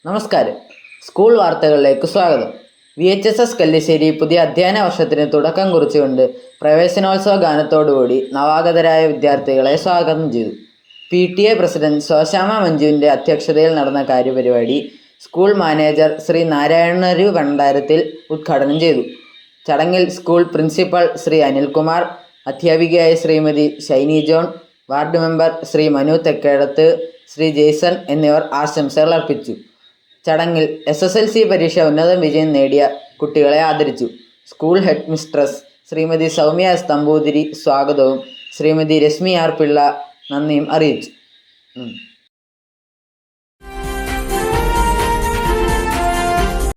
നമസ്കാരം. സ്കൂൾ വാർത്തകളിലേക്ക് സ്വാഗതം. VHSS കല്ലിശ്ശേരി പുതിയ അധ്യയന വർഷത്തിന് തുടക്കം കുറിച്ചുകൊണ്ട് പ്രവേശനോത്സവ ഗാനത്തോടുകൂടി നവാഗതരായ വിദ്യാർത്ഥികളെ സ്വാഗതം ചെയ്തു. PTA പ്രസിഡന്റ് ശോശാമ്മ മഞ്ജുവിൻ്റെ അധ്യക്ഷതയിൽ നടന്ന കാര്യപരിപാടി സ്കൂൾ മാനേജർ ശ്രീ നാരായണരു ഭണ്ഡാരത്തിൽ ഉദ്ഘാടനം ചെയ്തു. ചടങ്ങിൽ സ്കൂൾ പ്രിൻസിപ്പൽ ശ്രീ അനിൽകുമാർ, അധ്യാപികയായ Shrimati Shiny John, ward member Shri Manu Thekkedath, Shri Jason എന്നിവർ ആശംസകൾ അർപ്പിച്ചു. ചടങ്ങിൽ SSLC പരീക്ഷ ഉന്നത വിജയം നേടിയ കുട്ടികളെ ആദരിച്ചു. School head mistress Shrimati Soumya S Namboothiri സ്വാഗതവും ശ്രീമതി രശ്മി ആർ പിള്ള നന്ദിയും അറിയിച്ചു.